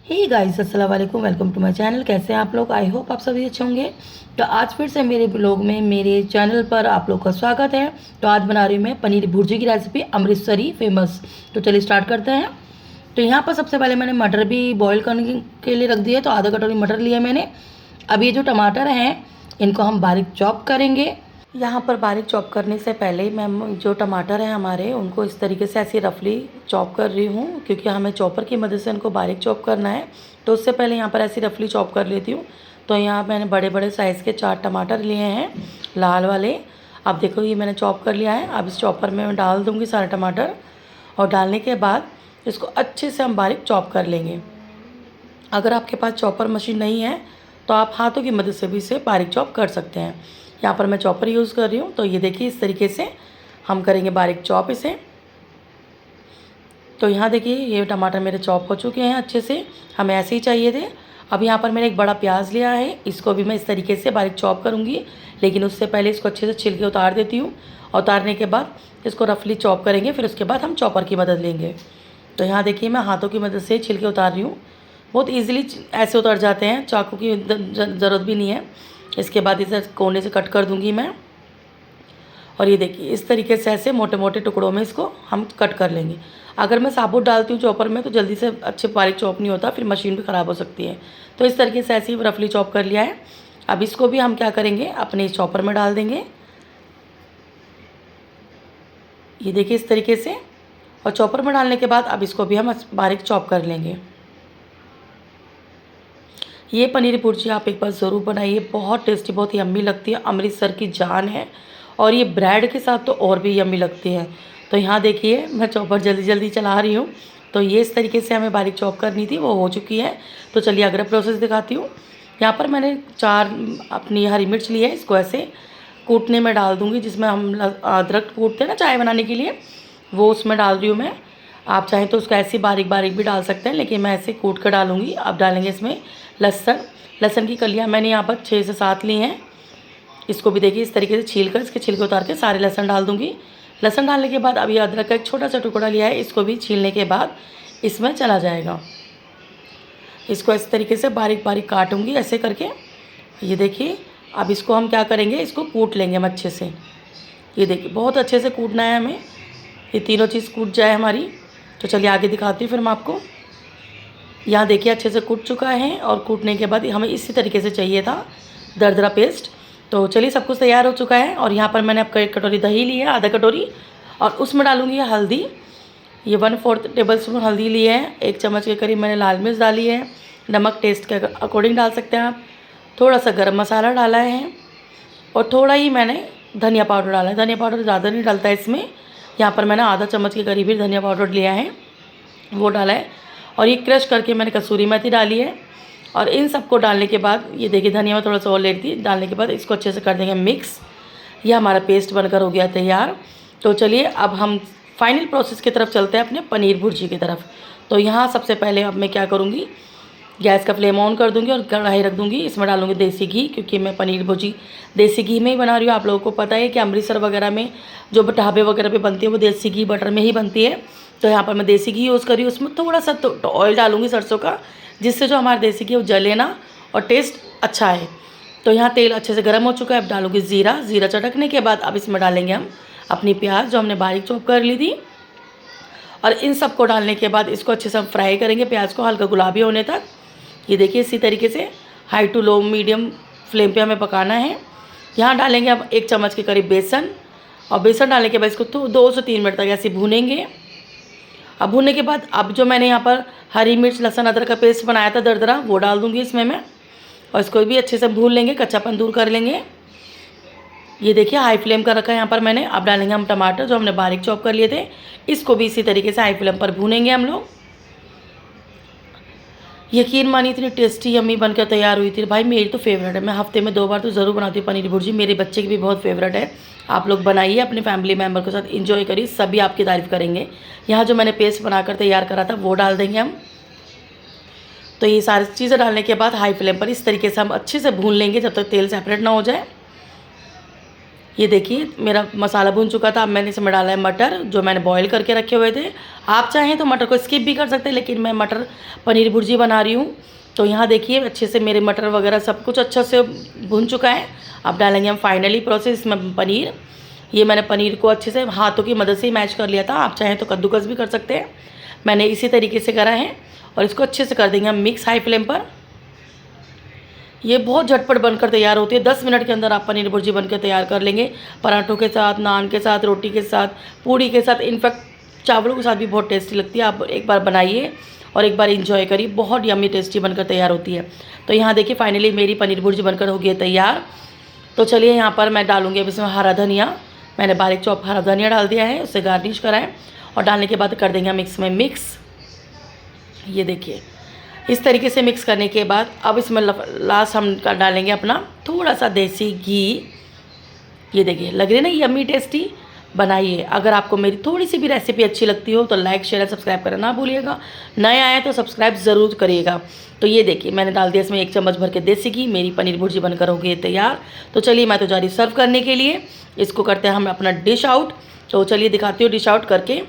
हे guys, अस्सलाम वालेकुम। Welcome to my channel. कैसे हैं आप लोग? आई होप आप सभी अच्छे होंगे। तो आज फिर से मेरे ब्लॉग में मेरे चैनल पर आप लोग का स्वागत है। तो आज बना रही हूँ मैं पनीर भुर्जी की रेसिपी, अमृतसरी फेमस। तो चलिए स्टार्ट करते हैं। तो यहाँ पर सबसे पहले मैंने मटर भी बॉईल करने के लिए रख दिया। तो आधा कटोरी मटर लिया मैंने। अब ये जो टमाटर हैं इनको हम बारीक चॉप करेंगे। यहाँ पर बारीक चॉप करने से पहले मैं जो टमाटर हैं हमारे उनको इस तरीके से ऐसे रफली चॉप कर रही हूँ, क्योंकि हमें चॉपर की मदद से इनको बारीक चॉप करना है। तो उससे पहले यहाँ पर ऐसी रफली चॉप कर लेती हूँ। तो यहाँ मैंने बड़े बड़े साइज़ के 4 टमाटर लिए हैं, लाल वाले। अब देखो ये मैंने चॉप कर लिया है। अब इस चॉपर में मैं डाल दूँगी सारे टमाटर, और डालने के बाद इसको अच्छे से हम बारीक चॉप कर लेंगे। अगर आपके पास चॉपर मशीन नहीं है तो आप हाथों की मदद से भी इसे बारीक चॉप कर सकते हैं। यहाँ पर मैं चॉपर यूज़ कर रही हूँ। तो ये देखिए इस तरीके से हम करेंगे बारीक चॉप इसे। तो यहाँ देखिए ये टमाटर मेरे चॉप हो चुके हैं अच्छे से, हमें ऐसे ही चाहिए थे। अब यहाँ पर मैंने एक बड़ा प्याज लिया है, इसको भी मैं इस तरीके से बारीक चॉप करूँगी। लेकिन उससे पहले इसको अच्छे से छिल के उतार देती हूँ। उतारने के बाद इसको रफली चॉप करेंगे, फिर उसके बाद हम चॉपर की मदद लेंगे। तो यहाँ देखिए मैं हाथों की मदद से छिल के उतार रही हूँ। बहुत ईजिली ऐसे उतर जाते हैं, चाकू की ज़रूरत भी नहीं है। इसके बाद इसे कोने से कट कर दूंगी मैं। और ये देखिए इस तरीके से ऐसे मोटे मोटे टुकड़ों में इसको हम कट कर लेंगे। अगर मैं साबुत डालती हूँ चॉपर में तो जल्दी से अच्छे बारीक चॉप नहीं होता, फिर मशीन भी ख़राब हो सकती है। तो इस तरीके से ऐसे ही रफली चॉप कर लिया है। अब इसको भी हम क्या करेंगे, अपने इस चॉपर में डाल देंगे। ये देखिए इस तरीके से। और चॉपर में डालने के बाद अब इसको भी हम बारीक चॉप कर लेंगे। ये पनीर भुर्जी आप एक बार ज़रूर बनाइए, बहुत टेस्टी, बहुत यम्मी लगती है, अमृतसर की जान है। और ये ब्रेड के साथ तो और भी यम्मी लगती है। तो यहाँ देखिए मैं चॉपर जल्दी जल्दी चला रही हूँ। तो ये इस तरीके से हमें बारीक चॉप करनी थी, वो हो चुकी है। तो चलिए अगला प्रोसेस दिखाती हूँ। यहाँ पर मैंने 4 अपनी हरी मिर्च ली है, इसको ऐसे कूटने में डाल दूँगी, जिसमें हम अदरक कूटते हैं ना चाय बनाने के लिए, वो उसमें डाल रही हूँ मैं। आप चाहें तो उसको ऐसे बारीक बारीक भी डाल सकते हैं, लेकिन मैं ऐसे कूट कर डालूँगी। अब डालेंगे इसमें लहसुन की कलियाँ मैंने यहाँ पर 6 से 7 ली हैं। इसको भी देखिए इस तरीके से छील कर, इसके छिलके उतार के सारे लहसुन डाल दूँगी। लहसुन डालने के बाद अब ये अदरक का एक छोटा सा टुकड़ा लिया है, इसको भी छीलने के बाद इसमें चला जाएगा। इसको इस तरीके से बारीक बारीक काटूँगी ऐसे करके। ये देखिए अब इसको हम क्या करेंगे, इसको कूट लेंगे हम अच्छे से। ये देखिए बहुत अच्छे से कूटना है हमें, ये तीनों चीज़ कूट जाए हमारी। तो चलिए आगे दिखाती हूँ फिर मैं आपको। यहाँ देखिए अच्छे से कूट चुका है, और कूटने के बाद हमें इसी तरीके से चाहिए था दरदरा पेस्ट। तो चलिए सब कुछ तैयार हो चुका है। और यहाँ पर मैंने आपका 1 कटोरी दही ली है, आधा कटोरी, और उसमें डालूँगी हल्दी। ये 1/4 टेबल स्पून हल्दी ली है। 1 चम्मच के करीब मैंने लाल मिर्च डाली है। नमक टेस्ट के अकॉर्डिंग डाल सकते हैं आप। थोड़ा सा गर्म मसाला डाला है, और थोड़ा ही मैंने धनिया पाउडर डाला है। धनिया पाउडर ज़्यादा नहीं डालता है इसमें। यहाँ पर मैंने आधा चम्मच के करीब ही धनिया पाउडर लिया है, वो डाला है। और ये क्रश करके मैंने कसूरी मेथी डाली है। और इन सबको डालने के बाद ये देखिए धनिया में थोड़ा सा और लेती डालने के बाद इसको अच्छे से कर देंगे मिक्स। ये हमारा पेस्ट बनकर हो गया तैयार। तो चलिए अब हम फाइनल प्रोसेस की तरफ चलते हैं, अपने पनीर भुर्जी की तरफ। तो यहाँ सबसे पहले अब मैं क्या करूँगी, गैस का फ्लेम ऑन कर दूँगी और कढ़ाई रख दूँगी। इसमें डालूँगी देसी घी, क्योंकि मैं पनीर भुर्जी देसी घी में ही बना रही हूँ। आप लोगों को पता है कि अमृतसर वगैरह में जो ढाबे वगैरह पे बनती है वो देसी घी बटर में ही बनती है। तो यहाँ पर मैं देसी घी यूज़ कर रही हूँ। उसमें थोड़ा सा तो ऑयल डालूँगी सरसों का, जिससे जो हमारा देसी घी वो जले ना और टेस्ट अच्छा है। तो यहाँ तेल अच्छे से गर्म हो चुका है। अब डालूँगी ज़ीरा चटकने के बाद अब इसमें डालेंगे हम अपनी प्याज जो हमने बारीक चॉप कर ली थी। और इन सबको डालने के बाद इसको अच्छे से हम फ्राई करेंगे, प्याज को हल्का गुलाबी होने तक। ये देखिए इसी तरीके से high to low medium flame पे हमें पकाना है। यहाँ डालेंगे अब 1 चम्मच के करीब बेसन, और बेसन डालने के बाद इसको तो 2 से 3 मिनट तक ऐसे भूनेंगे। अब भूनने के बाद अब जो मैंने यहाँ पर हरी मिर्च लहसुन अदरक का पेस्ट बनाया था दरदरा, वो डाल दूँगी इसमें मैं, और इसको भी अच्छे से भून लेंगे, कच्चापन दूर कर लेंगे। ये देखिए हाई फ्लेम कर रखा है यहाँ पर मैंने। अब डालेंगे हम टमाटर जो हमने बारीक चॉप कर लिए थे, इसको भी इसी तरीके से हाई फ्लेम पर भूनेंगे हम लोग। यकीन मानिए इतनी टेस्टी यम्मी बनकर तैयार हुई थी भाई, मेरी तो फेवरेट है। मैं हफ्ते में 2 बार तो ज़रूर बनाती हूँ पनीर भुर्जी, मेरे बच्चे की भी बहुत फेवरेट है। आप लोग बनाइए, अपने फैमिली मेम्बर के साथ इंजॉय करिए, सभी आपकी तारीफ़ करेंगे। यहाँ जो मैंने पेस्ट बनाकर तैयार करा था वो डाल देंगे हम। तो ये सारी चीज़ें डालने के बाद हाई फ्लेम पर इस तरीके से हम अच्छे से भून लेंगे जब तक तेल सेपरेट ना हो जाए। ये देखिए मेरा मसाला भून चुका था। अब मैंने इसमें डाला है मटर जो मैंने बॉईल करके रखे हुए थे। आप चाहें तो मटर को स्किप भी कर सकते हैं, लेकिन मैं मटर पनीर भुर्जी बना रही हूँ। तो यहाँ देखिए अच्छे से मेरे मटर वगैरह सब कुछ अच्छे से भून चुका है। अब डालेंगे हम फाइनली प्रोसेस इसमें पनीर। ये मैंने पनीर को अच्छे से हाथों की मदद से ही मैश कर लिया था। आप चाहें तो कद्दूकस भी कर सकते हैं, मैंने इसी तरीके से करा है। और इसको अच्छे से कर देंगे हम मिक्स हाई फ्लेम पर। ये बहुत झटपट बनकर तैयार होती है। 10 मिनट के अंदर आप पनीर भुर्जी बनकर तैयार कर लेंगे, पराठों के साथ, नान के साथ, रोटी के साथ, पूड़ी के साथ, इनफैक्ट चावलों के साथ भी बहुत टेस्टी लगती है। आप एक बार बनाइए और एक बार इंजॉय करिए, बहुत यम्मी टेस्टी बनकर तैयार होती है। तो यहाँ देखिए फाइनली मेरी पनीर भुर्जी बनकर हो गई है तैयार। तो चलिए यहाँ पर मैं डालूँगी अब इसमें हरा धनिया। मैंने बारीक चॉप हरा धनिया डाल दिया है, उससे गार्निश करा है। और डालने के बाद कर देंगे हम इसमें मिक्स। ये देखिए इस तरीके से मिक्स करने के बाद अब इसमें लास्ट हम डालेंगे अपना थोड़ा सा देसी घी। ये देखिए लग रही है ना यम्मी टेस्टी। बनाइए। अगर आपको मेरी थोड़ी सी भी रेसिपी अच्छी लगती हो तो लाइक शेयर और सब्सक्राइब करना ना भूलिएगा। नए आए तो सब्सक्राइब ज़रूर करिएगा। तो ये देखिए मैंने डाल दिया इसमें 1 चम्मच भर के देसी घी। मेरी पनीर भुर्जी बनकर हो गई है तैयार। तो चलिए मैं तो जा रही सर्व करने के लिए। इसको करते हैं हम अपना डिश आउट। तो चलिए दिखाती हूँ डिश आउट करके।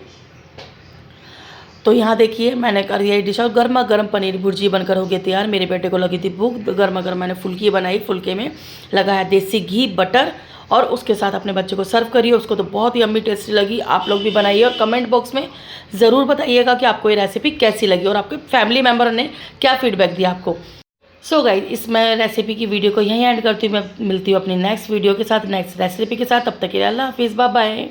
तो यहाँ देखिए मैंने कर दिया डिश आउट। गर्मा गर्म पनीर भुर्जी बनकर हो गई तैयार। मेरे बेटे को लगी थी भूख, गर्मा गर्म मैंने फुल्की बनाई, फुल्के में लगाया देसी घी बटर और उसके साथ अपने बच्चे को सर्व करिए। उसको तो बहुत ही यम्मी टेस्टी लगी। आप लोग भी बनाइए और कमेंट बॉक्स में ज़रूर बताइएगा कि आपको ये रेसिपी कैसी लगी और आपके फैमिली मेम्बर ने क्या फीडबैक दिया आपको। सो गाइस इस मैं रेसिपी की वीडियो को यहीं एंड करती हूँ। मैं मिलती हूँ अपनी नेक्स्ट वीडियो के साथ, नेक्स्ट रेसिपी के साथ। तब तक के लिए अल्लाह हाफिज़, बाय बाय।